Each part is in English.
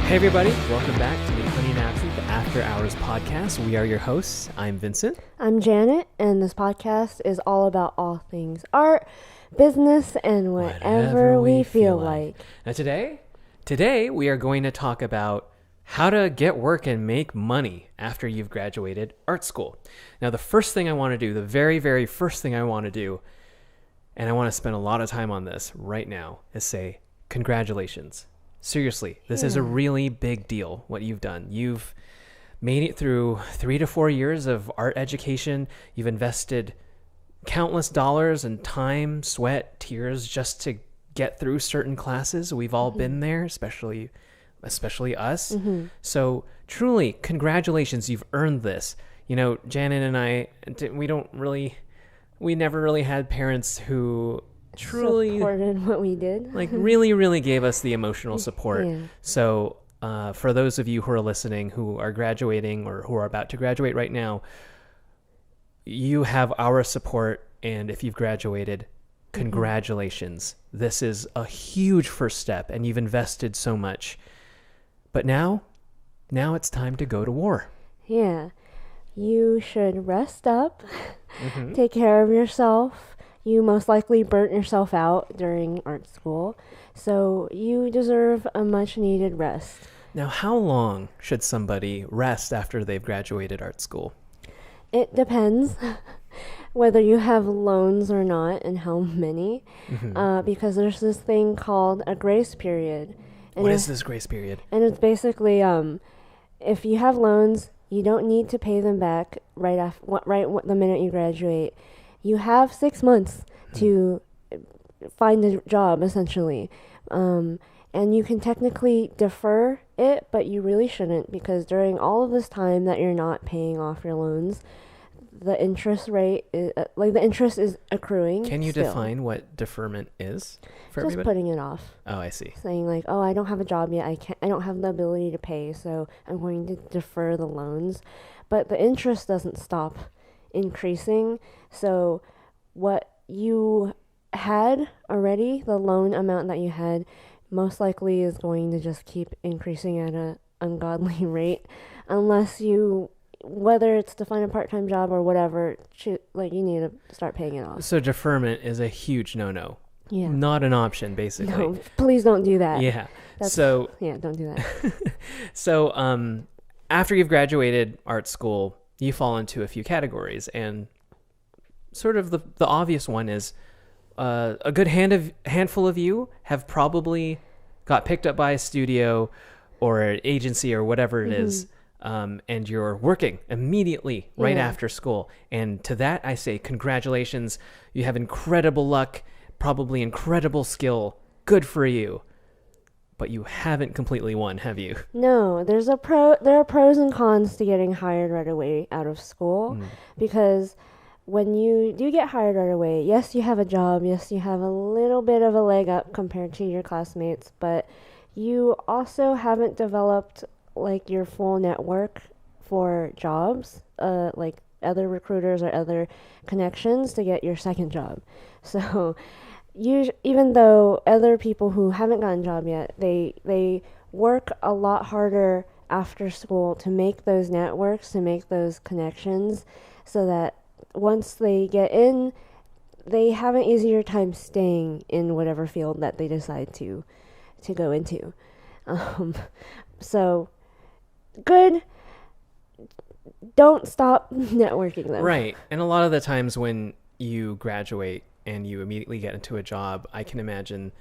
Hey everybody, welcome back to the Honey and Absinthe After Hours podcast. We are your hosts. I'm Vincent. I'm Janet, and this podcast is all about all things art, business, and whatever we feel like. Now today we are going to talk about how to get work and make money after you've graduated art school. Now the first thing I want to do, the very, very first thing I want to do, and I want to spend a lot of time on this right now, is say congratulations. Seriously, this is a really big deal, what you've done. You've made it through 3 to 4 years of art education. You've invested countless dollars and time, sweat, tears just to get through certain classes. We've all been there, especially us. So truly, congratulations, you've earned this. You know, Janet and I, we never really had parents who truly supported what we did, like really gave us the emotional support. So for those of you who are listening, who are graduating or who are about to graduate right now, you have our support. And if you've graduated, congratulations. This is a huge first step, and you've invested so much. But now it's time to go to war. You should rest up, take care of yourself. You most likely burnt yourself out during art school, so you deserve a much-needed rest. Now, how long should somebody rest after they've graduated art school? It depends whether you have loans or not and how many, because there's this thing called a grace period. And what is this grace period? And it's basically, if you have loans, you don't need to pay them back right the minute you graduate. You have 6 months to find a job, essentially. And you can technically defer it, but you really shouldn't, because during all of this time that you're not paying off your loans, the interest rate is, the interest is accruing. Can you still. define what deferment is for Just everybody? putting it off. Oh, I see. Saying like, oh, I don't have a job yet. I don't have the ability to pay, so I'm going to defer the loans. But the interest doesn't stop increasing. So what you had already, the loan amount that you had, most likely is going to just keep increasing at an ungodly rate, unless you, whether it's to find a part-time job or whatever, you need to start paying it off. So deferment is a huge no-no. Yeah. Not an option, basically. No, please don't do that. Yeah. Don't do that. So after you've graduated art school, you fall into a few categories, and sort of the obvious one is a good handful of you have probably got picked up by a studio or an agency or whatever it is, and you're working immediately right after school. And to that, I say congratulations. You have incredible luck, probably incredible skill. Good for you. But you haven't completely won, have you? No, there are pros and cons to getting hired right away out of school, because when you do get hired right away, yes, you have a job, yes, you have a little bit of a leg up compared to your classmates, but you also haven't developed like your full network for jobs, like other recruiters or other connections to get your second job. So even though other people who haven't gotten a job yet, they work a lot harder after school to make those networks, to make those connections, so that once they get in, they have an easier time staying in whatever field that they decide to go into. So good. Don't stop networking them. Right. And a lot of the times when you graduate and you immediately get into a job, I can imagine,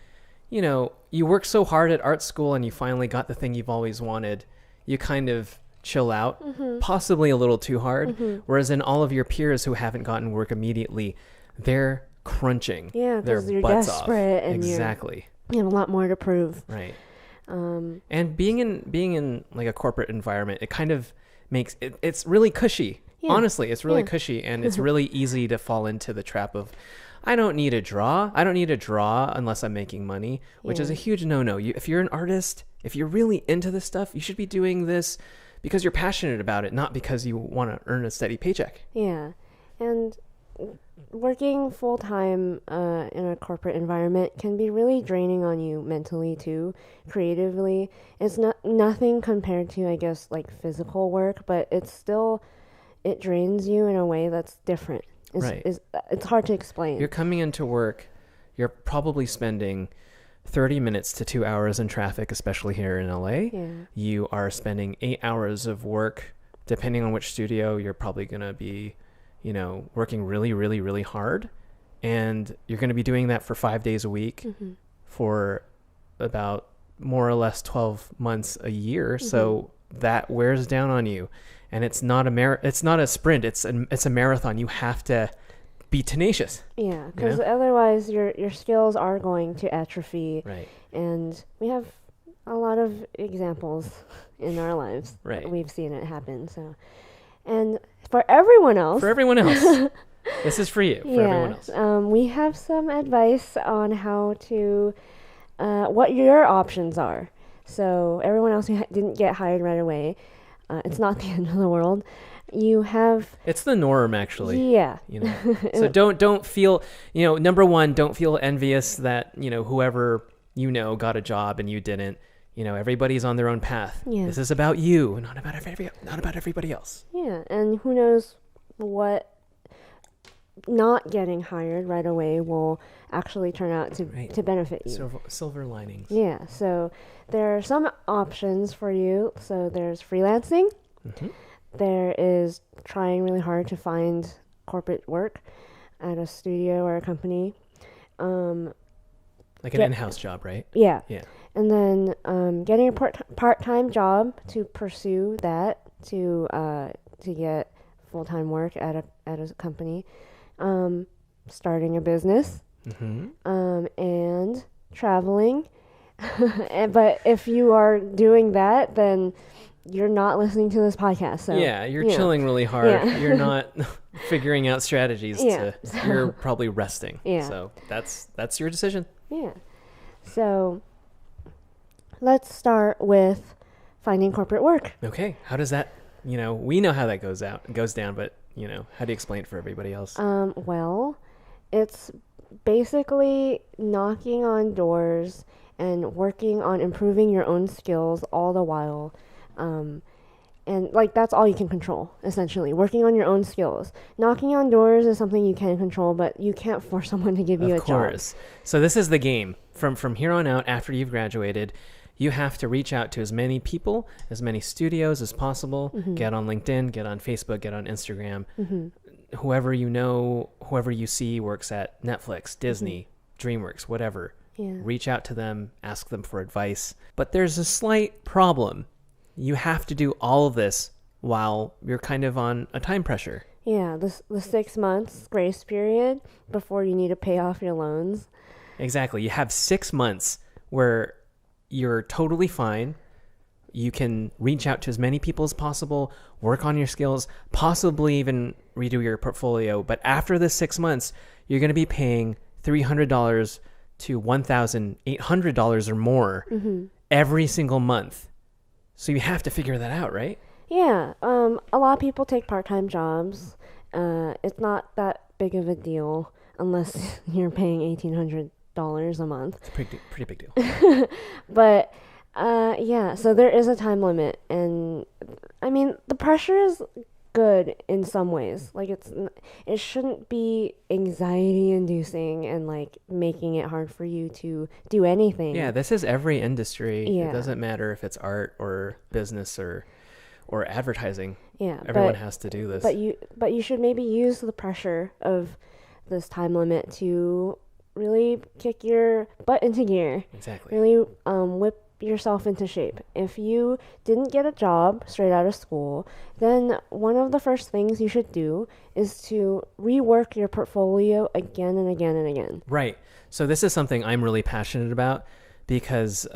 you work so hard at art school and you finally got the thing you've always wanted. You kind of chill out, possibly a little too hard. Whereas in all of your peers who haven't gotten work immediately, they're crunching their you're butts desperate off. And exactly. You have a lot more to prove. Right. And being in like a corporate environment, it kind of makes it's really cushy. Honestly, it's really cushy, and it's really easy to fall into the trap of, I don't need a draw unless I'm making money, which is a huge no-no. If you're an artist, if you're really into this stuff, you should be doing this because you're passionate about it, not because you want to earn a steady paycheck. Yeah. And working full time in a corporate environment can be really draining on you mentally too, creatively. It's not nothing compared to, I guess, like physical work, but it drains you in a way that's different. Right. It's hard to explain. You're coming into work, you're probably spending 30 minutes to 2 hours in traffic, especially here in LA. Yeah. You are spending 8 hours of work. Depending on which studio, you're probably going to be, working really, really, really hard. And you're going to be doing that for 5 days a week for about more or less 12 months a year. So that wears down on you. And it's not a sprint. It's a marathon. You have to be tenacious. Yeah, because otherwise your skills are going to atrophy. Right. And we have a lot of examples in our lives. Right. We've seen it happen. So, and for everyone else. This is for you. For everyone else. We have some advice on how to, what your options are. So everyone else who didn't get hired right away, it's not the end of the world. It's the norm, actually. Yeah. So don't feel, number one, don't feel envious that, whoever got a job and you didn't. Everybody's on their own path. Yeah. This is about you, not about everybody else. Yeah, and who knows what not getting hired right away will actually turn out to benefit you. Silver linings. Yeah, so there are some options for you. So there's freelancing. Mm-hmm. There is trying really hard to find corporate work at a studio or a company. Like an in-house job, right? Yeah. Yeah. And then getting a part-time job to pursue that to get full-time work at a company. Starting a business. And traveling. But if you are doing that, then you're not listening to this podcast. So yeah, you're chilling really hard. Yeah. You're not figuring out strategies. You're probably resting. Yeah. So that's your decision. Yeah. So let's start with finding corporate work. Okay. How does that, we know how that goes down, but how do you explain it for everybody else? Well, it's basically knocking on doors and working on improving your own skills all the while. And that's all you can control, essentially, working on your own skills. Knocking on doors is something you can control, but you can't force someone to give you a job. Of course. So this is the game. From here on out, after you've graduated, you have to reach out to as many people, as many studios as possible. Get on LinkedIn, get on Facebook, get on Instagram. Whoever whoever you see works at Netflix, Disney, DreamWorks, whatever. Yeah. Reach out to them, ask them for advice. But there's a slight problem. You have to do all of this while you're kind of on a time pressure. Yeah, the 6 months grace period before you need to pay off your loans. Exactly. You have 6 months where you're totally fine. You can reach out to as many people as possible, work on your skills, possibly even redo your portfolio. But after the 6 months, you're going to be paying $300 to $1,800 or more every single month. So you have to figure that out, right? Yeah. A lot of people take part-time jobs. It's not that big of a deal unless you're paying $1,800 a month. It's a pretty big deal. But so there is a time limit, and I mean the pressure is good in some ways. Like it shouldn't be anxiety inducing and making it hard for you to do anything. Yeah, this is every industry. Yeah. It doesn't matter if it's art or business or advertising. Yeah, everyone has to do this. But you should maybe use the pressure of this time limit to really kick your butt into gear. Exactly. Really whip yourself into shape. If you didn't get a job straight out of school, then one of the first things you should do is to rework your portfolio again and again and again. Right. So this is something I'm really passionate about because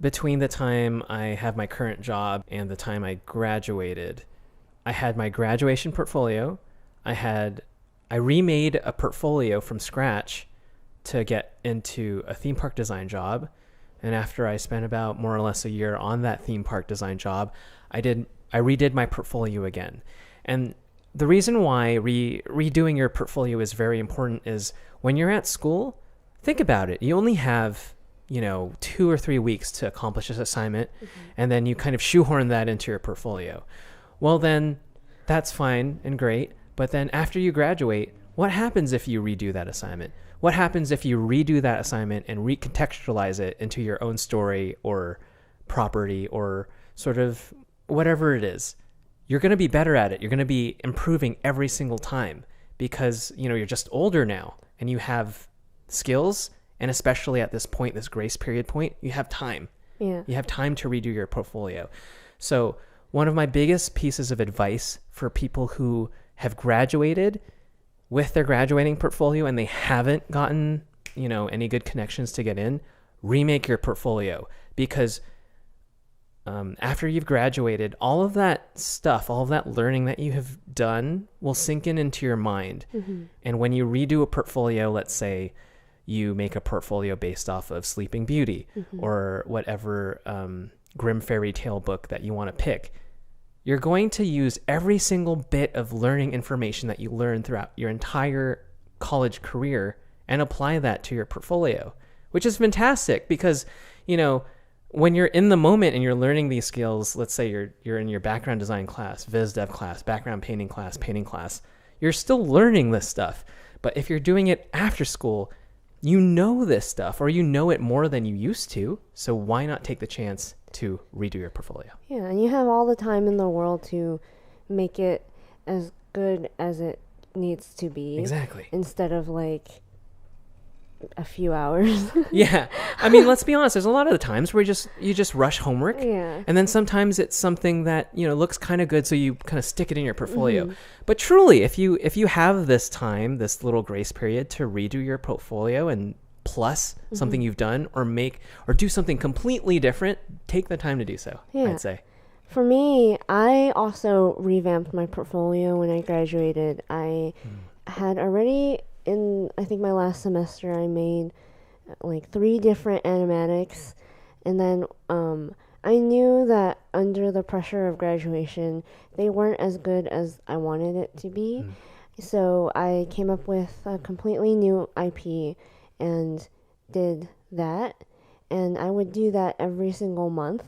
between the time I have my current job and the time I graduated, I had my graduation portfolio. I remade a portfolio from scratch to get into a theme park design job. And after I spent about more or less a year on that theme park design job, I redid my portfolio again. And the reason why redoing your portfolio is very important is when you're at school, think about it. You only have, 2 or 3 weeks to accomplish this assignment, and then you kind of shoehorn that into your portfolio. Well, then that's fine and great. But then after you graduate, what happens if you redo that assignment? What happens if you redo that assignment and recontextualize it into your own story or property or sort of whatever it is? You're going to be better at it. You're going to be improving every single time because, you're just older now and you have skills. And especially at this point, this grace period point, you have time. Yeah. You have time to redo your portfolio. So one of my biggest pieces of advice for people who have graduated with their graduating portfolio and they haven't gotten, any good connections to get in, remake your portfolio because after you've graduated, all of that stuff, all of that learning that you have done will sink into your mind. And when you redo a portfolio, let's say you make a portfolio based off of Sleeping Beauty or whatever grim fairy tale book that you want to pick, you're going to use every single bit of learning information that you learned throughout your entire college career and apply that to your portfolio, which is fantastic because, when you're in the moment and you're learning these skills, let's say you're in your background design class, Viz Dev class, background painting class, you're still learning this stuff. But if you're doing it after school, you know this stuff or you know it more than you used to. So why not take the chance to redo your portfolio? Yeah, and you have all the time in the world to make it as good as it needs to be. Exactly. Instead of like a few hours. Yeah. I mean, let's be honest. There's a lot of the times where you just rush homework. Yeah. And then sometimes it's something that, looks kind of good. So you kind of stick it in your portfolio. But truly, if you have this time, this little grace period to redo your portfolio and plus something you've done or do something completely different, take the time to do so, I'd say. For me, I also revamped my portfolio when I graduated. I had already I think my last semester, I made like 3 different animatics. And then I knew that under the pressure of graduation, they weren't as good as I wanted it to be. So I came up with a completely new IP and did that. And I would do that every single month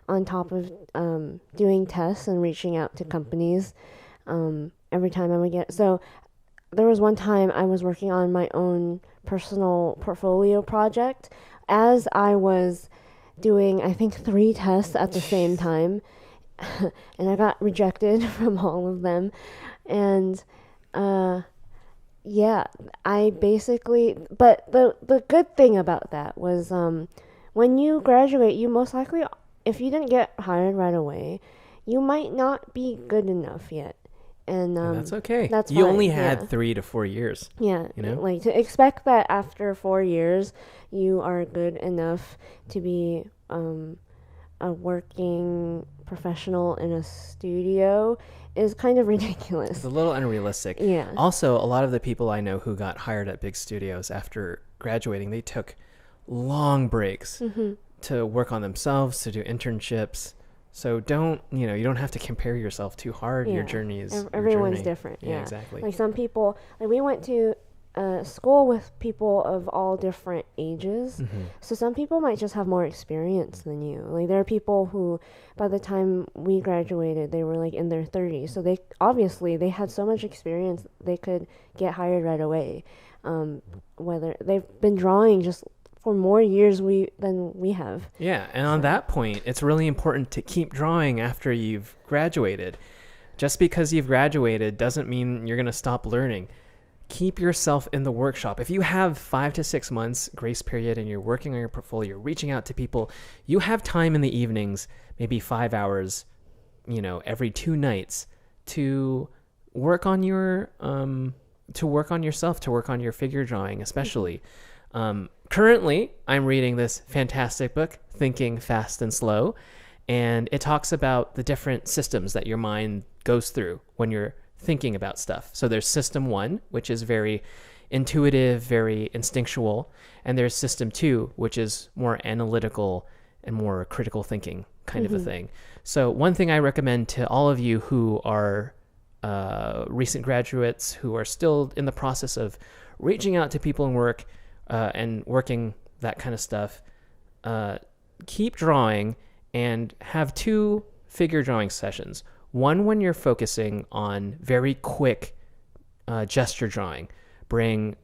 on top of doing tests and reaching out to companies every time I would get. So there was one time I was working on my own personal portfolio project as I was doing, I think, 3 tests at the same time. And I got rejected from all of them. And I basically, but the good thing about that was when you graduate, you most likely, if you didn't get hired right away, you might not be good enough yet. And that's okay. That's you fine. only had 3 to 4 years. Yeah. Like to expect that after 4 years, you are good enough to be a working professional in a studio is kind of ridiculous. It's a little unrealistic. Yeah. Also, a lot of the people I know who got hired at big studios after graduating, they took long breaks to work on themselves, to do internships. So don't, you don't have to compare yourself too hard. Your journey is everyone's different. Yeah, exactly. Like some people, like we went to school with people of all different ages. So some people might just have more experience than you. Like there are people who, by the time we graduated, they were like in their 30s. So they had so much experience, they could get hired right away. Whether they've been drawing just for more years than we have. Yeah, and on that point, it's really important to keep drawing after you've graduated. Just because you've graduated doesn't mean you're going to stop learning. Keep yourself in the workshop. If you have 5 to 6 months grace period and you're working on your portfolio, you're reaching out to people, you have time in the evenings, maybe 5 hours, every 2 nights to work on yourself, to work on your figure drawing, especially. Currently, I'm reading this fantastic book, Thinking Fast and Slow, and it talks about the different systems that your mind goes through when you're thinking about stuff. So there's system 1, which is very intuitive, very instinctual, and there's system 2, which is more analytical and more critical thinking kind of a thing. So one thing I recommend to all of you who are recent graduates who are still in the process of reaching out to people in work and working that kind of stuff, keep drawing and have 2 figure drawing sessions. One when you're focusing on very quick gesture drawing. Bring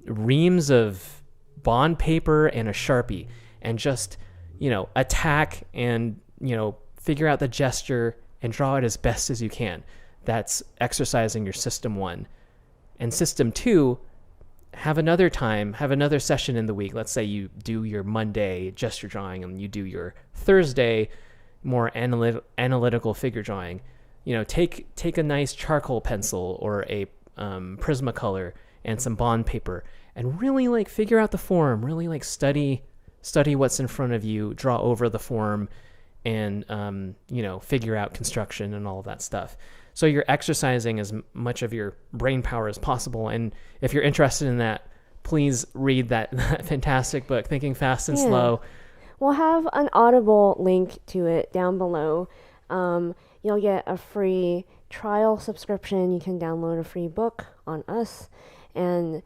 reams of bond paper and a Sharpie and just, attack and, figure out the gesture and draw it as best as you can. That's exercising your system 1. And system 2, have another session in the week. Let's say you do your Monday gesture drawing and you do your Thursday more analytical figure drawing. Take a nice charcoal pencil or a Prismacolor and some bond paper and really figure out the form, really study what's in front of you, draw over the form, and figure out construction and all of that stuff. So you're exercising as much of your brain power as possible. And if you're interested in that, please read that fantastic book, Thinking Fast and Slow. We'll have an Audible link to it down below. You'll get a free trial subscription. You can download a free book on us. And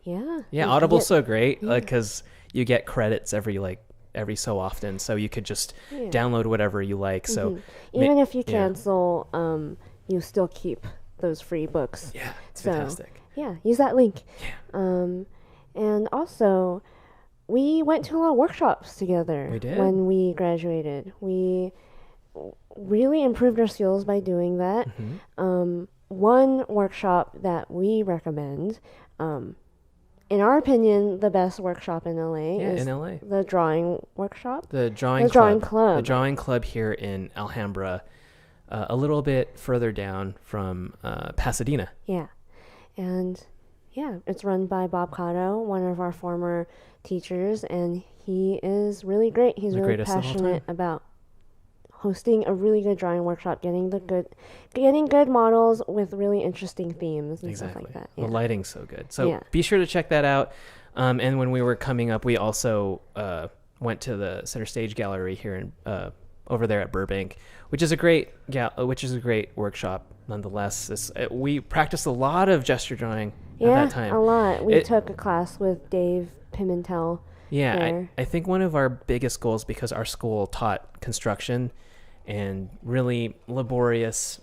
Audible's so great because you get credits every so often. So you could just download whatever you like. So even if you cancel, you still keep those free books. Yeah, it's fantastic. Yeah, use that link. Yeah. And also, we went to a lot of workshops together. We did. When we graduated. We really improved our skills by doing that. Mm-hmm. One workshop that we recommend, in our opinion, the best workshop in LA is the drawing workshop. The drawing club. The drawing club here in Alhambra, a little bit further down from Pasadena. Yeah. And it's run by Bob Cotto, one of our former teachers, and he is really great. He's really passionate about hosting a really good drawing workshop, getting good models with really interesting themes and stuff like that. Yeah. The lighting's so good. So be sure to check that out. And when we were coming up, we also went to the Center Stage Gallery here in over there at Burbank, which is a great workshop nonetheless. We practiced a lot of gesture drawing at that time. A lot. We took a class with Dave Pimentel. Yeah, I think one of our biggest goals, because our school taught construction and really laborious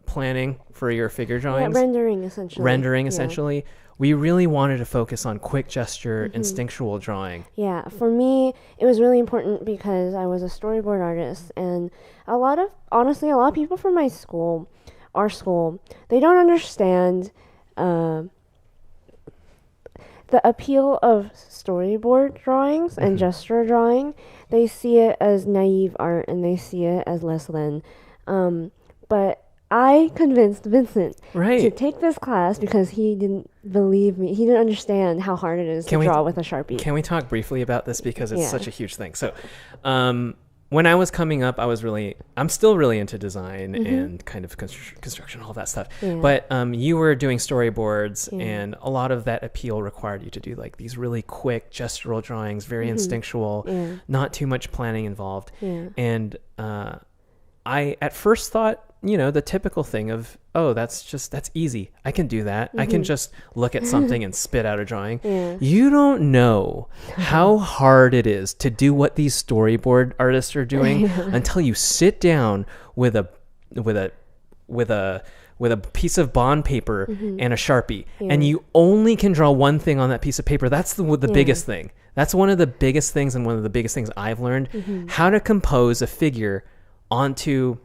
planning for your figure drawings. Rendering, essentially. We really wanted to focus on quick gesture, instinctual drawing. Yeah, for me, it was really important because I was a storyboard artist, and a lot of people from our school, they don't understand the appeal of storyboard drawings and gesture drawing. They see it as naive art and they see it as less than. But I convinced Vincent to take this class because he didn't believe me. He didn't understand how hard it is to draw with a Sharpie. Can we talk briefly about this because it's such a huge thing? So, when I was coming up, I'm still really into design and kind of construction, all that stuff. Yeah. But you were doing storyboards, and a lot of that appeal required you to do these really quick gestural drawings, very instinctual, not too much planning involved. Yeah. And I at first thought, the typical thing of, that's easy. I can do that. I can just look at something and spit out a drawing. Yeah. You don't know how hard it is to do what these storyboard artists are doing until you sit down with a piece of bond paper and a Sharpie, and you only can draw one thing on that piece of paper. That's the biggest thing. That's one of the biggest things, and one of the biggest things I've learned, how to compose a figure onto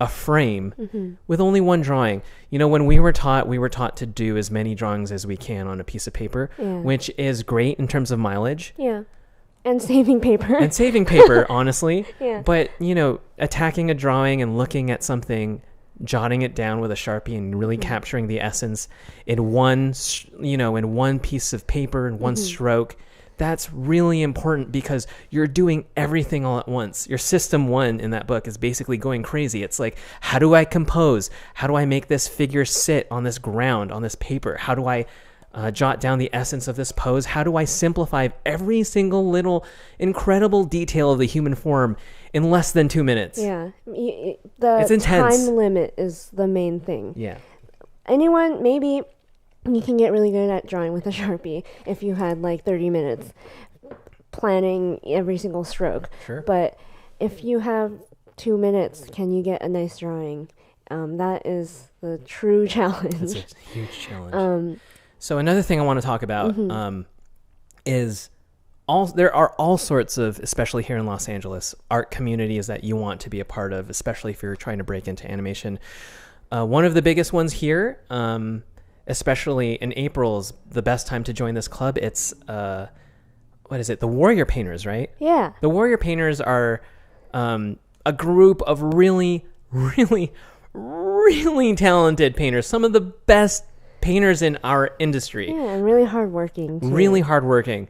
a frame with only one drawing. When we were taught to do as many drawings as we can on a piece of paper, which is great in terms of mileage. Yeah. And saving paper. Honestly. Yeah. But, attacking a drawing and looking at something, jotting it down with a Sharpie and really capturing the essence in one piece of paper and one stroke, that's really important because you're doing everything all at once. Your system 1 in that book is basically going crazy. It's like, how do I compose? How do I make this figure sit on this ground, on this paper? How do I jot down the essence of this pose? How do I simplify every single little incredible detail of the human form in less than 2 minutes? Yeah. It's The intense. time limit is the main thing. Yeah. Anyone, maybe you can get really good at drawing with a Sharpie if you had like 30 minutes planning every single stroke. Sure. But if you have 2 minutes, can you get a nice drawing? That is the true challenge. That's a huge challenge. So another thing I want to talk about is there are all sorts of, especially here in Los Angeles, art communities that you want to be a part of, especially if you're trying to break into animation. One of the biggest ones here, especially in April, is the best time to join this club. It's what is it? The Warrior Painters, right? Yeah. The Warrior Painters are a group of really, really, really talented painters. Some of the best painters in our industry. Yeah, and really hardworking too. Really hardworking.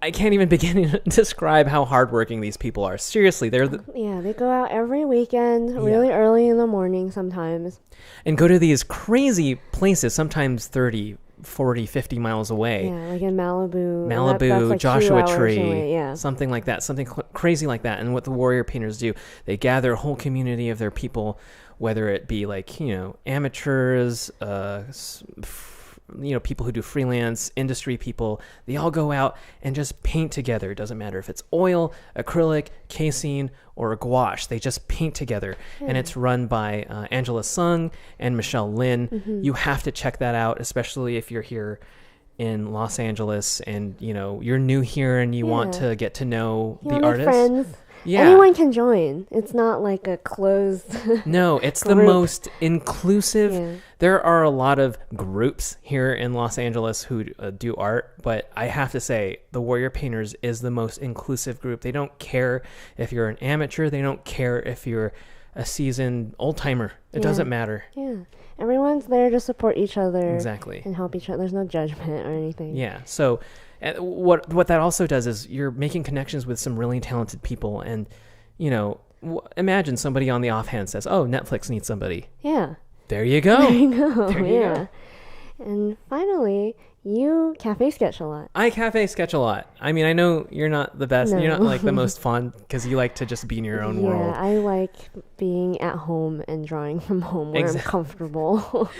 I can't even begin to describe how hardworking these people are. Seriously, they go out every weekend, really early in the morning sometimes. And go to these crazy places, sometimes 30, 40, 50 miles away. Yeah, like in Malibu. That's like Joshua Tree. Away, something like that, something crazy like that. And what the Warrior Painters do, they gather a whole community of their people, whether it be like, amateurs, people who do freelance, industry people. They all go out and just paint together. It doesn't matter if it's oil, acrylic, casein, or gouache. They just paint together. And it's run by Angela Sung and Michelle Lin. You have to check that out, especially if you're here in Los Angeles and, you're new here and you want to get to know the artists. Friends. Yeah. Anyone can join. It's not like a closed No, it's group. The most inclusive. Yeah. There are a lot of groups here in Los Angeles who do art, but I have to say the Warrior Painters is the most inclusive group. They don't care if you're an amateur. They don't care if you're a seasoned old-timer. It doesn't matter. Yeah. Everyone's there to support each other. Exactly. And help each other. There's no judgment or anything. Yeah. So what that also does is you're making connections with some really talented people. And, imagine somebody on the offhand says, oh, Netflix needs somebody. Yeah. There you go. There you go. There you go. And finally, you cafe sketch a lot. I cafe sketch a lot. I mean, I know you're not the best. No. You're not like the most fun because you like to just be in your own world. Yeah, I like being at home and drawing from home where I'm comfortable.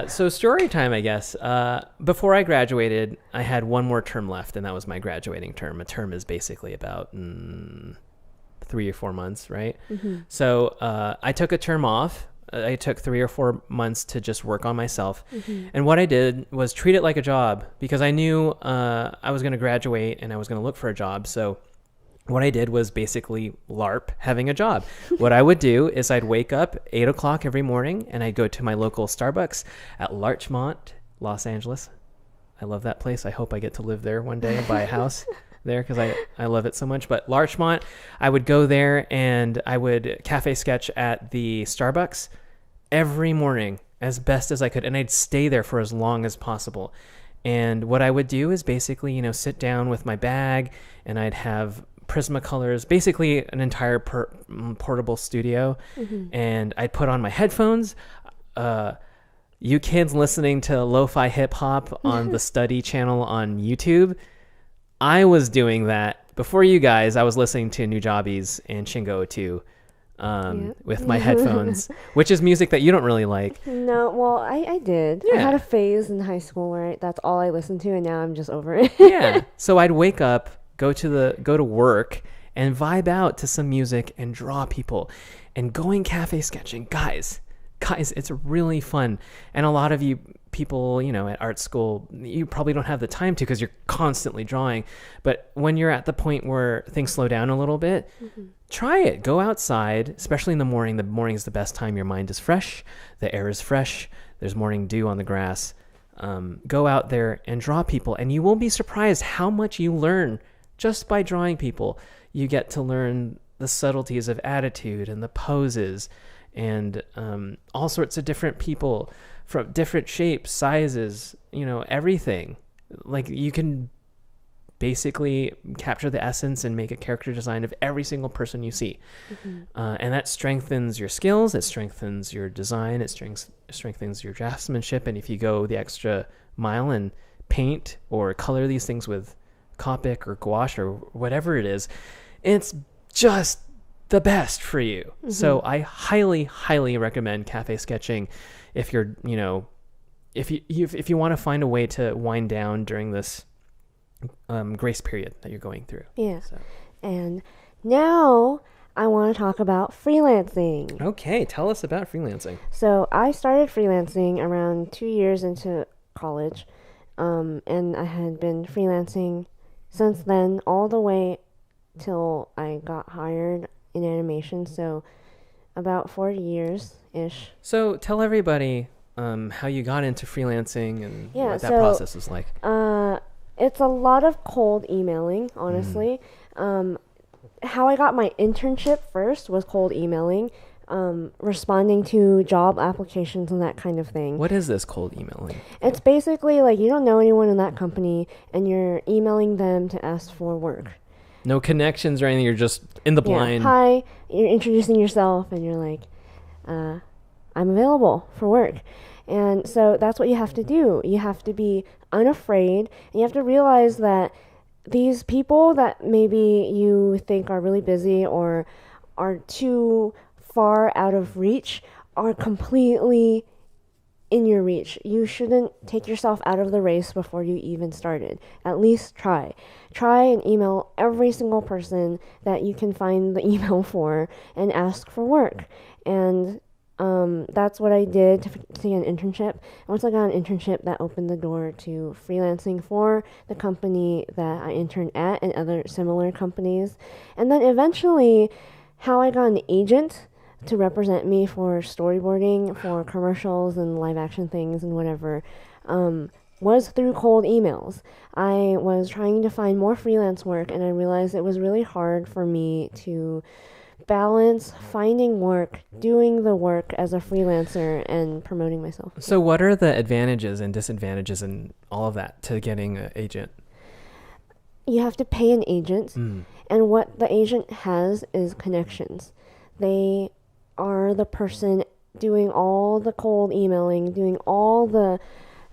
So story time, I guess. Before I graduated, I had one more term left, and that was my graduating term. A term is basically about 3 or 4 months, right? So I took a term off. I took 3 or 4 months to just work on myself. And what I did was treat it like a job because I knew I was going to graduate and I was going to look for a job. So what I did was basically LARP having a job. What I would do is I'd wake up 8 o'clock every morning and I'd go to my local Starbucks at Larchmont, Los Angeles. I love that place. I hope I get to live there one day and buy a house there because I love it so much. But Larchmont, I would go there and I would cafe sketch at the Starbucks every morning as best as I could. And I'd stay there for as long as possible. And what I would do is basically, sit down with my bag and I'd have Prismacolors, basically an entire portable studio. And I'd put on my headphones. You kids listening to lo-fi hip hop on the Study channel on YouTube, I was doing that before you guys. I was listening to Nujabes and Shingo 2 with my headphones, which is music that you don't really like. No, well, I did. Yeah. I had a phase in high school where that's all I listened to, and now I'm just over it. Yeah. So I'd wake up, go to work, and vibe out to some music and draw people. And going cafe sketching, guys, it's really fun. And a lot of you people, at art school, you probably don't have the time to because you're constantly drawing. But when you're at the point where things slow down a little bit, try it. Go outside, especially in the morning. The morning is the best time. Your mind is fresh. The air is fresh. There's morning dew on the grass. Go out there and draw people. And you won't be surprised how much you learn just by drawing people. You get to learn the subtleties of attitude and the poses and all sorts of different people from different shapes, sizes, everything. Like you can basically capture the essence and make a character design of every single person you see. And that strengthens your skills, it strengthens your design, it strengthens your draftsmanship. And if you go the extra mile and paint or color these things with Copic or gouache or whatever it is, it's just the best for you. So I highly, highly recommend cafe sketching if you're, if you want to find a way to wind down during this grace period that you're going through. Yeah. And now I want to talk about freelancing. Okay, tell us about freelancing. So I started freelancing around 2 years into college, and I had been freelancing since then all the way till I got hired in animation. So about 4 years-ish. So tell everybody how you got into freelancing and what that process was like. It's a lot of cold emailing, honestly. How I got my internship first was cold emailing, responding to job applications and that kind of thing. What is this cold emailing? It's basically like you don't know anyone in that company and you're emailing them to ask for work. No connections or anything, you're just in the blind. Hi, you're introducing yourself and you're like, I'm available for work. And so that's what you have to do. You have to be unafraid, and you have to realize that these people that maybe you think are really busy or are too far out of reach are completely in your reach. You shouldn't take yourself out of the race before you even started. At least try. Try and email every single person that you can find the email for and ask for work. And that's what I did to get an internship. And once I got an internship, that opened the door to freelancing for the company that I interned at and other similar companies. And then eventually, how I got an agent to represent me for storyboarding, for commercials and live action things and whatever, was through cold emails. I was trying to find more freelance work, and I realized it was really hard for me to balance finding work, doing the work as a freelancer, and promoting myself. So what are the advantages and disadvantages and all of that to getting an agent? You have to pay an agent, and what the agent has is connections. They are the person doing all the cold emailing,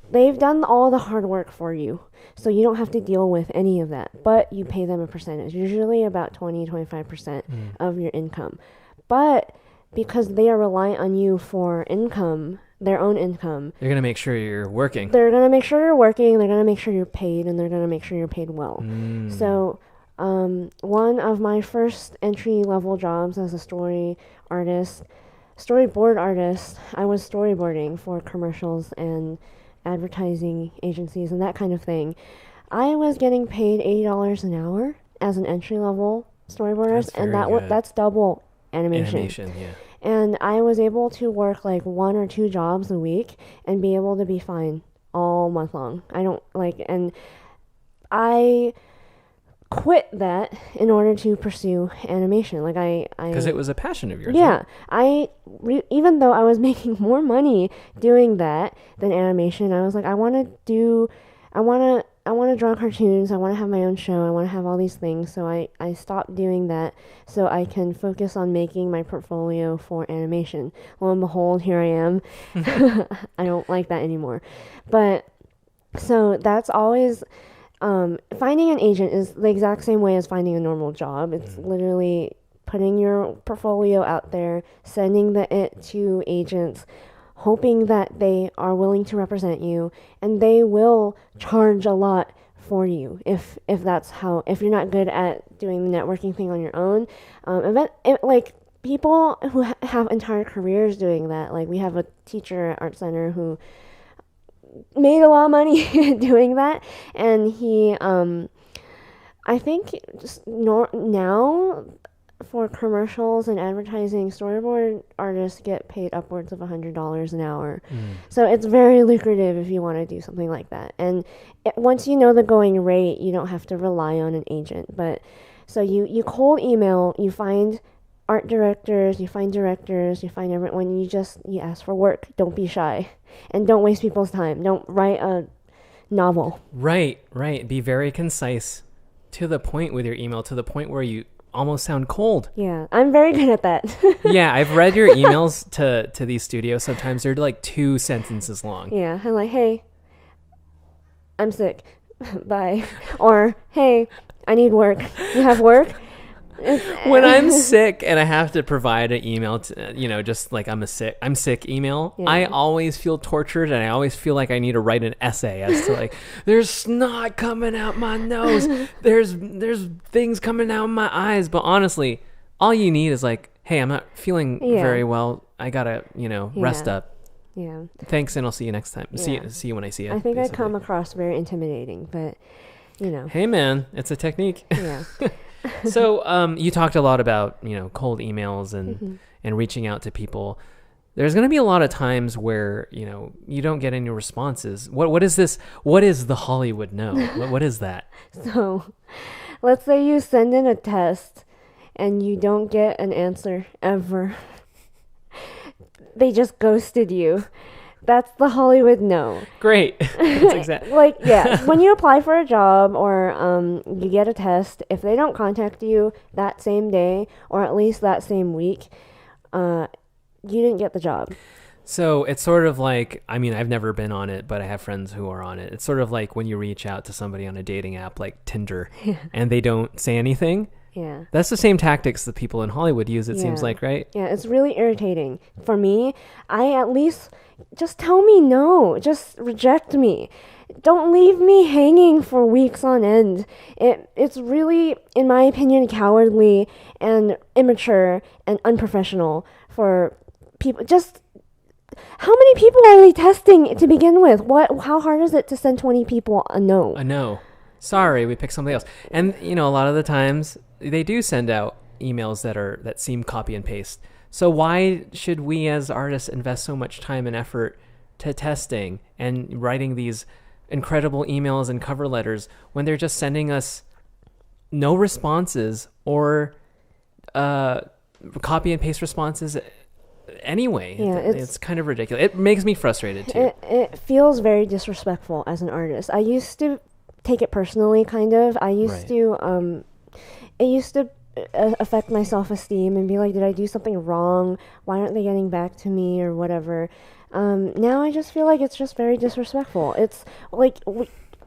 they've done all the hard work for you. So you don't have to deal with any of that, but you pay them a percentage, usually about 20-25% of your income. But because they are reliant on you for income, their own income, they're going to make sure you're working. They're going to make sure you're working, they're going to make sure you're paid, and they're going to make sure you're paid well. So one of my first entry-level jobs as a storyboard artist, I was storyboarding for commercials and advertising agencies and that kind of thing. I was getting paid $80 an hour as an entry-level storyboard artist, and that's double animation. Yeah. And I was able to work like 1 or 2 jobs a week and be able to be fine all month long. And I quit that in order to pursue animation. Because it was a passion of yours. Yeah. Even though I was making more money doing that than animation, I was like, I want to draw cartoons, I want to have my own show, I want to have all these things. So I stopped doing that so I can focus on making my portfolio for animation. Lo and behold, here I am. I don't like that anymore. But so that's always finding an agent is the exact same way as finding a normal job. It's literally putting your portfolio out there, sending it to agents, hoping that they are willing to represent you, and they will charge a lot for you if you're not good at doing the networking thing on your own. People who have entire careers doing that, like we have a teacher at Art Center who made a lot of money doing that, and he I think just now for commercials and advertising, storyboard artists get paid upwards of $100 an hour. So it's very lucrative if you want to do something like that. And once you know the going rate, you don't have to rely on an agent. But so you cold email, you find art directors, you find directors, you find everyone, you ask for work. Don't be shy. And don't waste people's time. Don't write a novel. Right. Be very concise. to the point with your email, to the point where you almost sound cold. Yeah, I'm very good at that. Yeah, I've read your emails to these studios. Sometimes they're like 2 sentences long. Yeah, I'm like, hey, I'm sick. Bye. Or, hey, I need work. You have work? When I'm sick and I have to provide an email to, just like I'm sick email, Yeah. I always feel tortured, and I always feel like I need to write an essay as to like, there's snot coming out my nose, there's things coming out my eyes. But honestly, all you need is like, hey, I'm not feeling very well. I gotta, rest up. Yeah. Thanks, and I'll see you next time. Yeah. See you when I see you. I think basically. I come across very intimidating, but Hey man, it's a technique. Yeah. So you talked a lot about cold emails and reaching out to people. There's going to be a lot of times where you don't get any responses. What is this? What is the Hollywood no? What is that? So let's say you send in a test and you don't get an answer ever. They just ghosted you. That's the Hollywood no. Great. That's exactly. When you apply for a job or you get a test, if they don't contact you that same day or at least that same week, you didn't get the job. So it's sort of like, I've never been on it, but I have friends who are on it. It's sort of like when you reach out to somebody on a dating app like Tinder and they don't say anything. Yeah. That's the same tactics that people in Hollywood use, it seems like, right? Yeah, it's really irritating. For me, I at least just tell me no. Just reject me. Don't leave me hanging for weeks on end. It's really, in my opinion, cowardly and immature and unprofessional for people. Just how many people are they testing to begin with? How hard is it to send 20 people a no? A no. Sorry, we picked somebody else. And a lot of the times they do send out emails that seem copy and paste. So why should we as artists invest so much time and effort to testing and writing these incredible emails and cover letters when they're just sending us no responses or copy and paste responses anyway? Yeah, it's kind of ridiculous. It makes me frustrated too. It feels very disrespectful as an artist. I used to take it personally, kind of. I used to it used to affect my self-esteem and be like, did I do something wrong? Why aren't they getting back to me or whatever? Now I just feel like it's just very disrespectful. It's like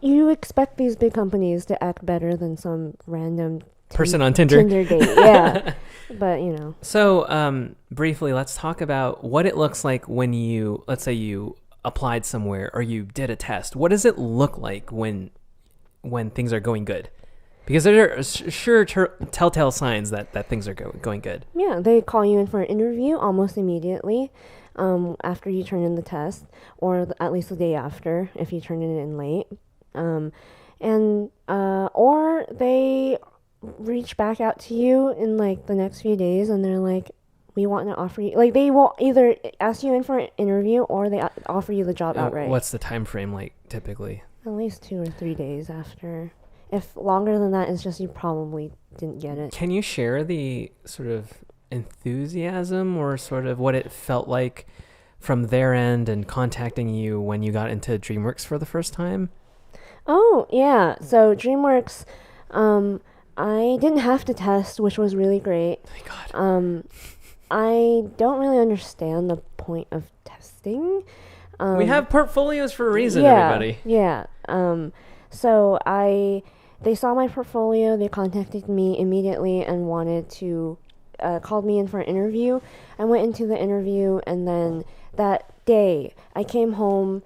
you expect these big companies to act better than some random person on Tinder date. Yeah. But So briefly, let's talk about what it looks like when let's say you applied somewhere or you did a test. What does it look like when things are going good? Because there are sure telltale signs that things are going good. Yeah, they call you in for an interview almost immediately after you turn in the test, or at least the day after if you turn it in late. Or they reach back out to you in like the next few days and they're like, we want to offer you, like they will either ask you in for an interview or they offer you the job outright. What's the time frame like typically? At least 2 or 3 days after. If longer than that, it's just you probably didn't get it. Can you share the sort of enthusiasm or sort of what it felt like from their end and contacting you when you got into DreamWorks for the first time? Oh, yeah. So DreamWorks, I didn't have to test, which was really great. Thank God. I don't really understand the point of testing. We have portfolios for a reason, everybody. Yeah. They saw my portfolio, they contacted me immediately and called me in for an interview. I went into the interview and then that day I came home,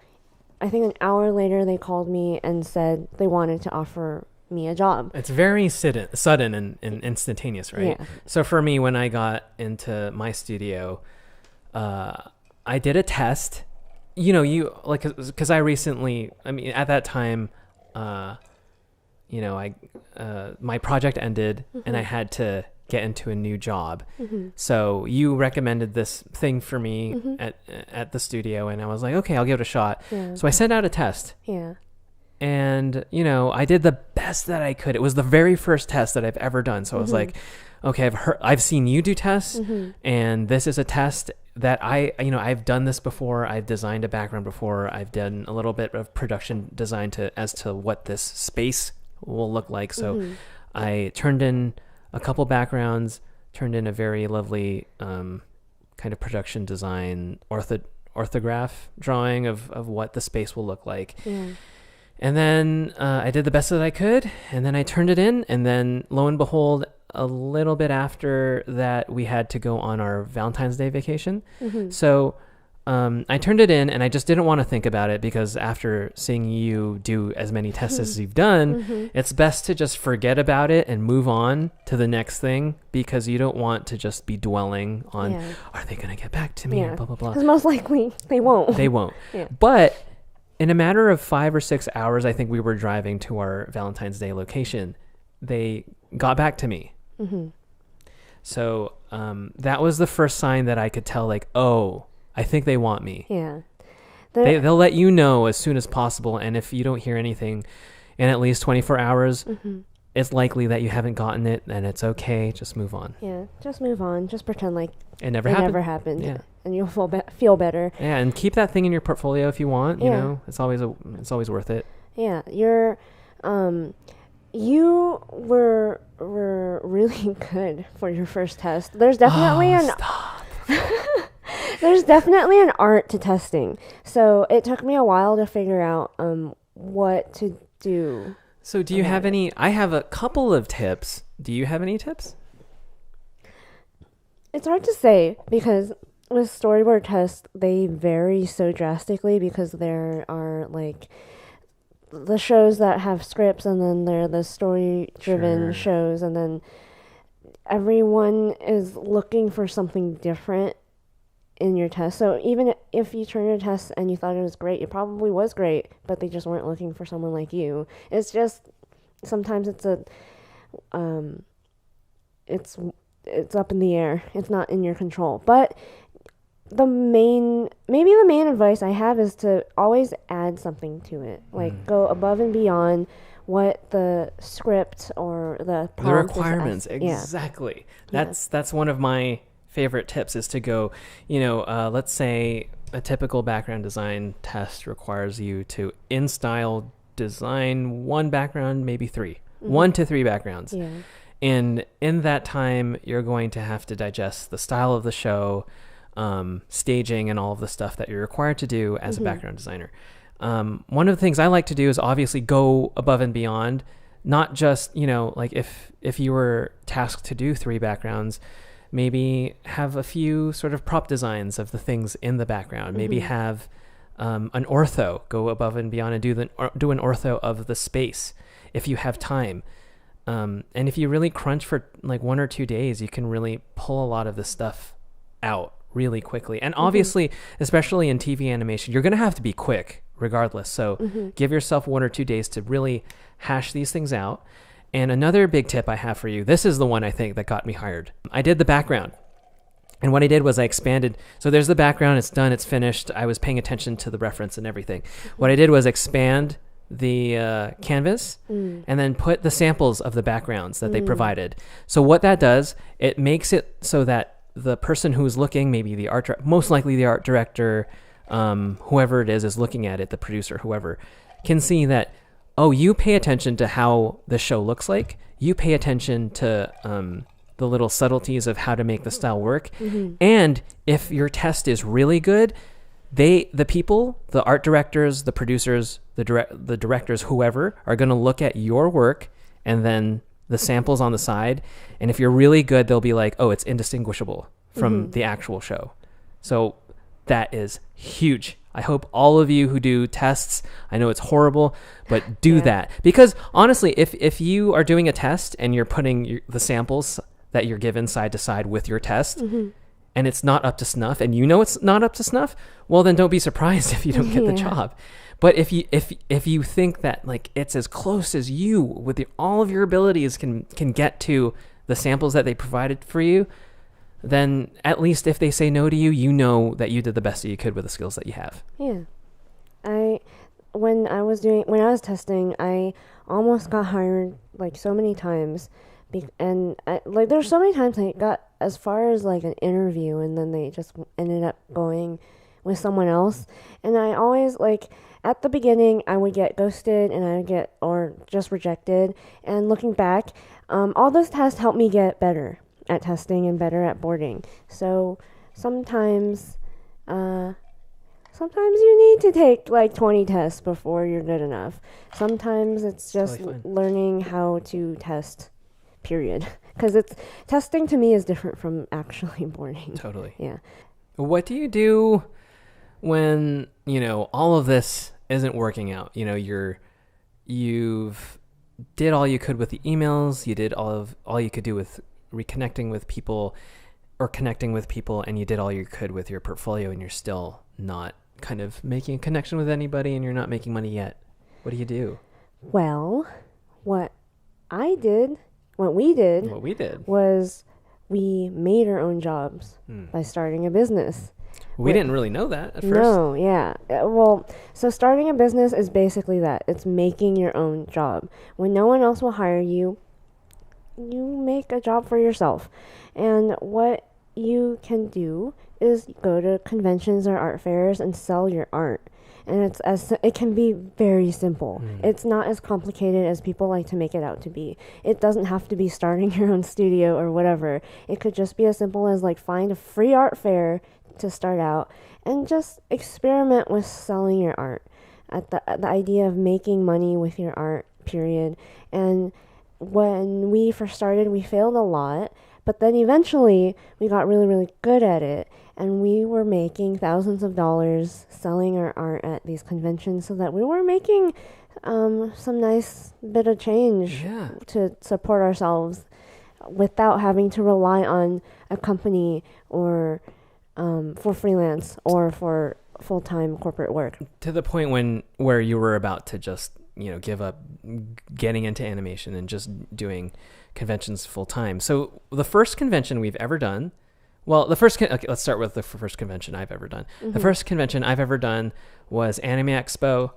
I think an hour later they called me and said they wanted to offer me a job. It's very sudden and instantaneous, right? Yeah. So for me, when I got into my studio, I did a test. Because I recently, at that time, my project ended and I had to get into a new job. Mm-hmm. So you recommended this thing for me at the studio and I was like, okay, I'll give it a shot. Yeah. So I sent out a test. Yeah. And, I did the best that I could. It was the very first test that I've ever done. So I was like, okay, I've seen you do tests and this is a test that I've done this before. I've designed a background before. I've done a little bit of production design as to what this space will look like. So I turned in a couple backgrounds, turned in a very lovely kind of production design orthograph drawing of what the space will look like. Yeah. And then I did the best that I could, and then I turned it in, and then lo and behold, a little bit after that, we had to go on our Valentine's Day vacation. So I turned it in, and I just didn't want to think about it, because after seeing you do as many tests as you've done, it's best to just forget about it and move on to the next thing, because you don't want to just be dwelling on, are they going to get back to me, or blah, blah, blah. Because most likely they won't. They won't. But in a matter of 5 or 6 hours, I think we were driving to our Valentine's Day location, they got back to me. So that was the first sign that I could tell, like, oh, I think they want me. Yeah. They'll let you know as soon as possible. And if you don't hear anything in at least 24 hours, it's likely that you haven't gotten it, and it's okay. Just move on. Yeah, just move on. Just pretend like it never happened. Yeah. And you'll feel better. Yeah, and keep that thing in your portfolio if you want. You know, it's always worth it. Yeah, you were really good for your first test. There's definitely there's definitely an art to testing. So it took me a while to figure out what to do. So do you have any? I have a couple of tips. Do you have any tips? It's hard to say, because with storyboard tests, they vary so drastically, because there are like the shows that have scripts, and then there are the story-driven shows, and then everyone is looking for something different in your test. So even if you turn your test and you thought it was great, it probably was great, but they just weren't looking for someone like you. It's just sometimes it's up in the air. It's not in your control. But the main advice I have is to always add something to it. Like go above and beyond what the script or the prompt, the requirements. Exactly. That's one of my favorite tips, is to go, let's say a typical background design test requires you to in style design one background, maybe 3, 1 to 3 backgrounds. Yeah. And in that time, you're going to have to digest the style of the show, staging, and all of the stuff that you're required to do as a background designer. One of the things I like to do is obviously go above and beyond, not just, like if you were tasked to do 3 backgrounds, maybe have a few sort of prop designs of the things in the background. Maybe have an ortho, go above and beyond and do an ortho of the space if you have time. And if you really crunch for like 1 or 2 days, you can really pull a lot of this stuff out really quickly. And obviously, especially in TV animation, you're going to have to be quick regardless. So give yourself 1 or 2 days to really hash these things out. And another big tip I have for you, this is the one I think that got me hired. I did the background. And what I did was I expanded. So there's the background. It's done. It's finished. I was paying attention to the reference and everything. What I did was expand the canvas and then put the samples of the backgrounds that they provided. So what that does, it makes it so that the person who's looking, maybe most likely the art director, whoever it is looking at it, the producer, whoever, can see that, oh, you pay attention to how the show looks like. You pay attention to the little subtleties of how to make the style work. And if your test is really good, the people, the art directors, the producers, the directors, whoever, are going to look at your work and then the samples on the side. And if you're really good, they'll be like, oh, it's indistinguishable from the actual show. So that is huge. I hope all of you who do tests, I know it's horrible, but do that. Because honestly, if you are doing a test and you're putting the samples that you're given side to side with your test, and it's not up to snuff, and you know it's not up to snuff, well, then don't be surprised if you don't get the job. But if you think that like it's as close as you with all of your abilities can get to the samples that they provided for you, then at least if they say no to you, you know that you did the best that you could with the skills that you have. Yeah. When I was testing, I almost got hired like so many times. And there's so many times I got as far as like an interview, and then they just ended up going with someone else. And I always at the beginning, I would get ghosted and I would get, or just rejected. And looking back, all those tests helped me get better at testing and better at boarding. So sometimes you need to take like 20 tests before you're good enough. Sometimes it's just totally fine. learning how to test, period. Because testing to me is different from actually boarding. Totally. Yeah. What do you do when, all of this isn't working out? You've did all you could with the emails, you did all you could do with reconnecting with people or connecting with people, and you did all you could with your portfolio, and you're still not kind of making a connection with anybody, and you're not making money yet. What do you do? Well, what we did was we made our own jobs by starting a business. We didn't really know that at first. No, yeah. Well, so starting a business is basically that. It's making your own job. When no one else will hire you, you make a job for yourself. And what you can do is go to conventions or art fairs and sell your art. And it can be very simple. It's not as complicated as people like to make it out to be. It doesn't have to be starting your own studio or whatever. It could just be as simple as like find a free art fair to start out and just experiment with selling your art. At the idea of making money with your art, period. And when we first started, we failed a lot, but then eventually we got really, really good at it. And we were making thousands of dollars selling our art at these conventions, so that we were making some nice bit of change to support ourselves without having to rely on a company or for freelance or for full-time corporate work. To the point where you were about to just, give up getting into animation and just doing conventions full-time. So the first convention we've ever done, let's start with the first convention I've ever done. The first convention I've ever done was Anime Expo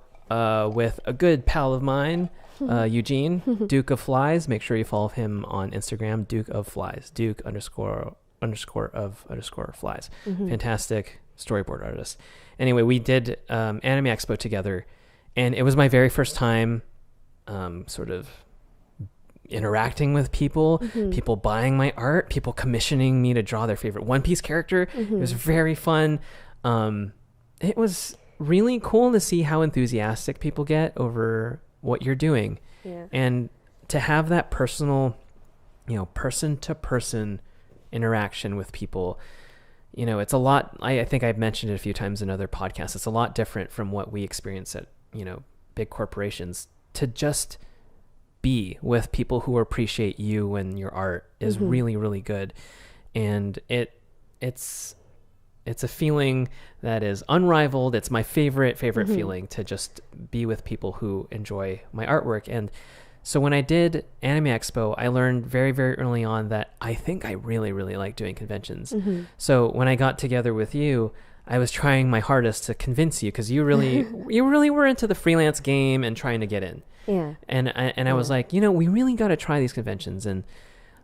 with a good pal of mine, Eugene, Duke of Flies. Make sure you follow him on Instagram, Duke of Flies, Duke _of _flies. Fantastic storyboard artist. Anyway, we did Anime Expo together, and it was my very first time sort of interacting with people, people buying my art, people commissioning me to draw their favorite One Piece character. It was very fun. It was really cool to see how enthusiastic people get over what you're doing. Yeah. And to have that personal, person-to-person interaction with people, it's a lot. I think I've mentioned it a few times in other podcasts. It's a lot different from what we experience at, big corporations. To just be with people who appreciate you and your art is really, really good. And it's a feeling that is unrivaled. It's my favorite feeling, to just be with people who enjoy my artwork. And so when I did Anime Expo, I learned very, very early on that I think I really, really like doing conventions. So when I got together with you, I was trying my hardest to convince you, because you really were into the freelance game and trying to get in. Yeah. And I was like, we really got to try these conventions. And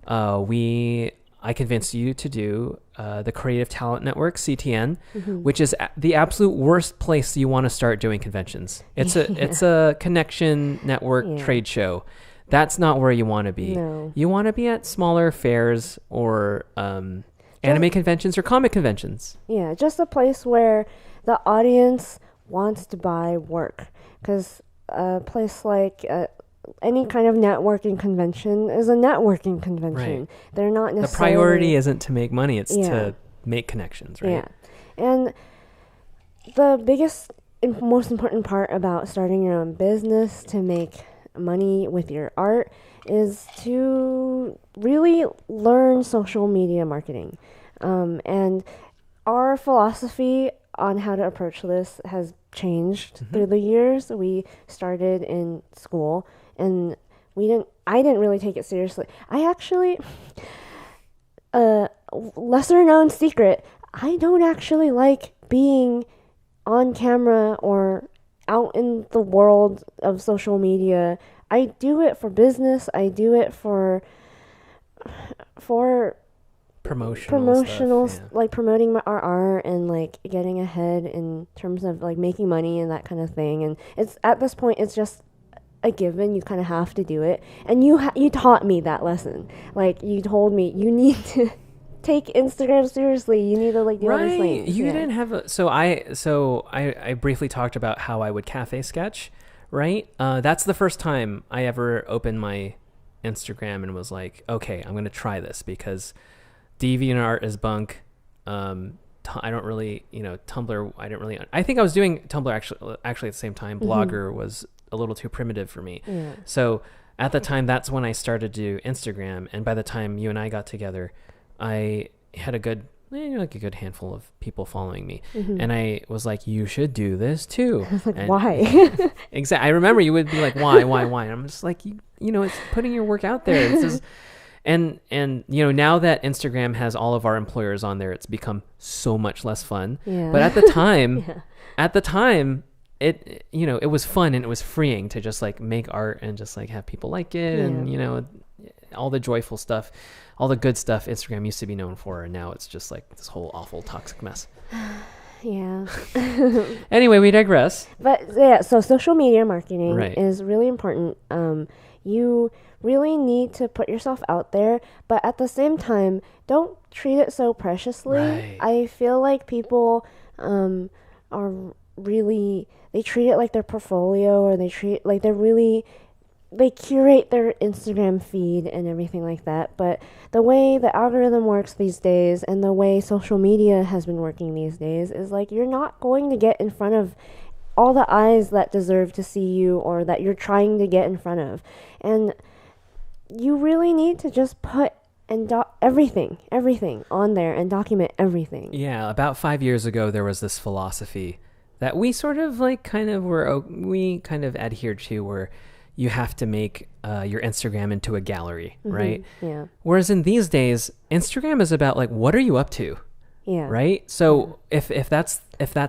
I convinced you to do the Creative Talent Network, CTN, which is the absolute worst place you want to start doing conventions. It's a connection network trade show. That's not where you want to be. No. You want to be at smaller fairs or anime conventions or comic conventions. Yeah, just a place where the audience wants to buy work. Because a place like any kind of networking convention is a networking convention. Right. They're not necessarily... The priority isn't to make money, it's to make connections, right? Yeah. And the biggest and most important part about starting your own business to make money with your art is to really learn social media marketing. And our philosophy on how to approach this has changed through the years. We started in school, and I didn't really take it seriously. I actually, lesser known secret, I don't actually like being on camera or out in the world of social media. I do it for business. I do it for promotional stuff, like promoting our art and like getting ahead in terms of like making money and that kind of thing. And it's at this point, it's just a given. You kind of have to do it. And you taught me that lesson. Like you told me you need to take Instagram seriously. You need to like do all these things. You didn't have I briefly talked about how I would cafe sketch, right? That's the first time I ever opened my Instagram and was like, okay, I'm going to try this because DeviantArt is bunk. I don't really, Tumblr, I think I was doing Tumblr actually at the same time. Blogger was a little too primitive for me. Yeah. So at the time, that's when I started to do Instagram. And by the time you and I got together, I had a good handful of people following me. And I was like, you should do this too. I was like, and why? Exactly. I remember you would be like, why? And I'm just like, it's putting your work out there. This is, and now that Instagram has all of our employers on there, it's become so much less fun. Yeah. But at the time, it was fun and it was freeing to just like make art and just like have people like it. And, all the joyful stuff, all the good stuff Instagram used to be known for. And now it's just like this whole awful toxic mess. Yeah. Anyway, we digress. But yeah, so social media marketing Right. is really important. You really need to put yourself out there, but at the same time, don't treat it so preciously. Right. I feel like people are really, they treat it like their portfolio, or they treat like they curate their Instagram feed and everything like that. But the way the algorithm works these days and the way social media has been working these days is like you're not going to get in front of all the eyes that deserve to see you or that you're trying to get in front of. And you really need to just put everything on there and document everything. Yeah, about 5 years ago, there was this philosophy that we sort of like we kind of adhered to, where you have to make your Instagram into a gallery, right? Yeah. Whereas in these days, Instagram is about like, what are you up to? Yeah. Right. So if that's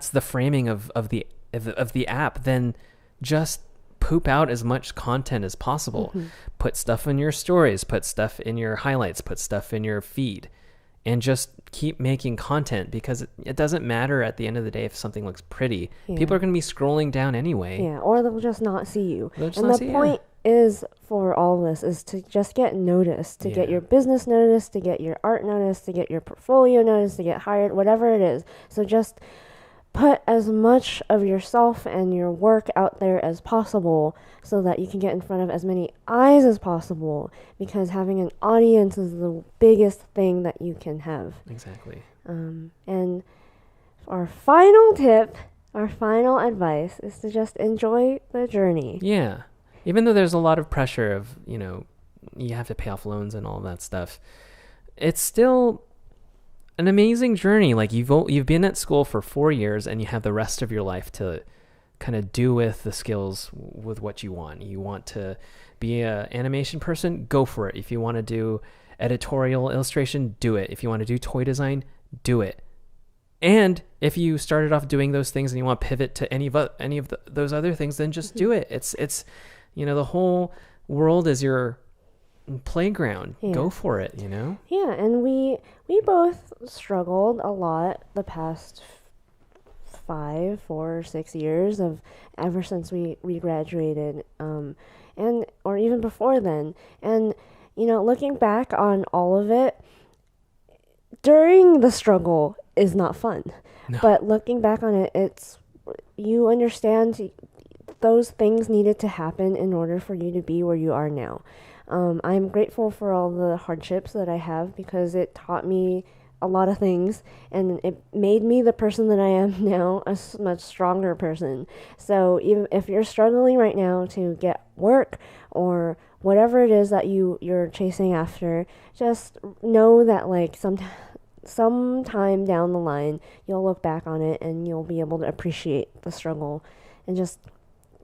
the framing of the app, then just poop out as much content as possible. Put stuff in your stories, put stuff in your highlights, put stuff in your feed, and just keep making content, because it doesn't matter at the end of the day if something looks pretty. Yeah. People are going to be scrolling down anyway. Yeah, or they'll just not see you. They'll just and not the see you. point is for all this is to just get noticed, to get Yeah. your business noticed, to get your art noticed, to get your portfolio noticed, to get hired, whatever it is. So just put as much of yourself and your work out there as possible so that you can get in front of as many eyes as possible, because having an audience is the biggest thing that you can have. Exactly. And our final tip, our final advice is to just enjoy the journey. Yeah. Even though there's a lot of pressure of, you have to pay off loans and all that stuff, it's still an amazing journey. Like you've been at school for 4 years and you have the rest of your life to kind of do with the skills with what you want. You want to be an animation person, go for it. If you want to do editorial illustration, do it. If you want to do toy design, do it. And if you started off doing those things and you want to pivot to any of those other things, then just do it. It's the whole world is your playground. Yeah. Go for it, Yeah, and we both struggled a lot the past 5, 4, 6 years of ever since we graduated, and or even before then. And looking back on all of it, during the struggle is not fun. No. But looking back on it, you understand those things needed to happen in order for you to be where you are now. I'm grateful for all the hardships that I have, because it taught me a lot of things, and it made me the person that I am now, a much stronger person. So even if you're struggling right now to get work or whatever it is that you're chasing after, just know that like sometime down the line, you'll look back on it and you'll be able to appreciate the struggle and just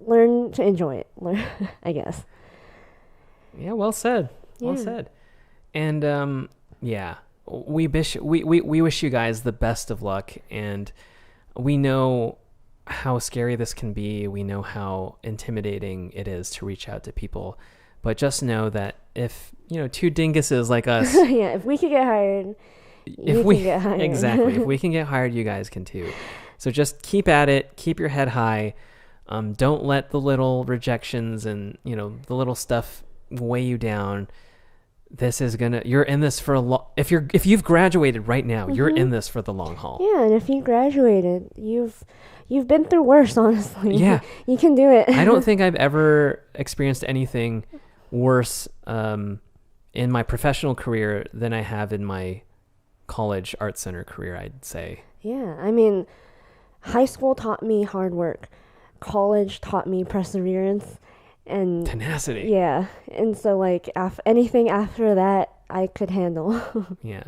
learn to enjoy it. I guess. Yeah, well said. Well said. And we wish you guys the best of luck, and we know how scary this can be. We know how intimidating it is to reach out to people, But just know that if, two dinguses like us, yeah, if we could get hired, you can get hired. Exactly. If we can get hired, you guys can too. So just keep at it. Keep your head high. Don't let the little rejections and, the little stuff weigh you down. You're in this for if you've graduated right now, you're in this for the long haul. Yeah, and if you graduated, you've been through worse, honestly. Yeah. You can do it. I don't think I've ever experienced anything worse in my professional career than I have in my college art center career, I'd say. Yeah, I mean, high school taught me hard work. College taught me perseverance and tenacity. Yeah, and so like anything after that, I could handle. Yeah.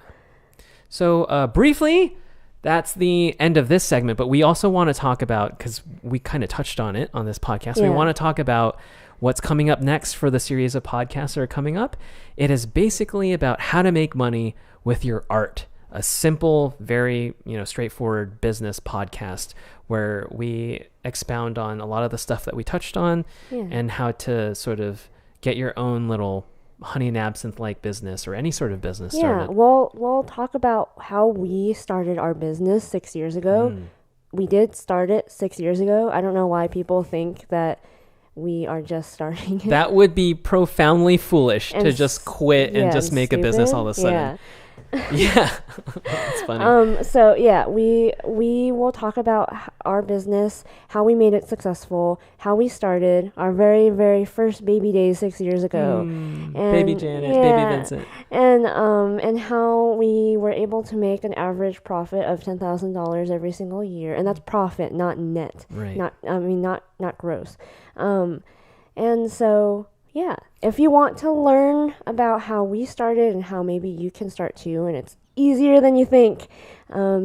So briefly, that's the end of this segment. But we also want to talk about, because we kind of touched on it on this podcast. Yeah. We want to talk about what's coming up next for the series of podcasts that are coming up. It is basically about how to make money with your art. A simple, very, straightforward business podcast where we expound on a lot of the stuff that we touched on and how to sort of get your own little honey and absinthe-like business or any sort of business started. Yeah, we'll talk about how we started our business 6 years ago. We did start it 6 years ago. I don't know why people think that we are just starting it. That would be profoundly foolish to just quit and just make stupid. A business all of a sudden. Yeah. Yeah, that's funny. So yeah, we will talk about our business, how we made it successful, how we started our very, very first baby days 6 years ago, and baby Janet, baby Vincent, and how we were able to make an average profit of $10,000 every single year, and that's profit, not net, right? Not gross, and so. Yeah, if you want to learn about how we started and how maybe you can start too, and it's easier than you think,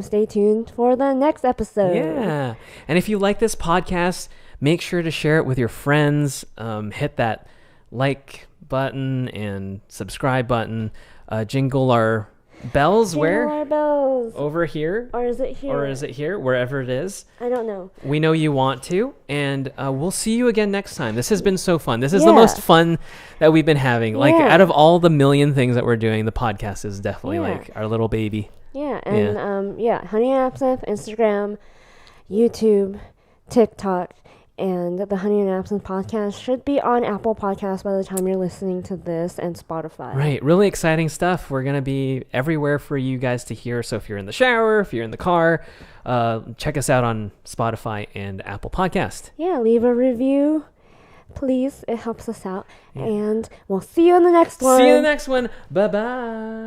stay tuned for the next episode. Yeah, and if you like this podcast, make sure to share it with your friends. Hit that like button and subscribe button. Jingle our bells. Jingle our bells. Over here? Or is it here? Or is it here? Wherever it is. I don't know. We know you want to, and we'll see you again next time. This has been so fun. This is the most fun that we've been having. Like, out of all the million things that we're doing, the podcast is definitely like our little baby. Yeah, and Honey and Absinthe, Instagram, YouTube, TikTok, and the Honey and Absinthe podcast should be on Apple Podcasts by the time you're listening to this, and Spotify. Right. Really exciting stuff. We're going to be everywhere for you guys to hear. So if you're in the shower, if you're in the car, check us out on Spotify and Apple Podcast. Yeah, leave a review, please. It helps us out. Yeah. And we'll see you in the next one. See you in the next one. Bye-bye.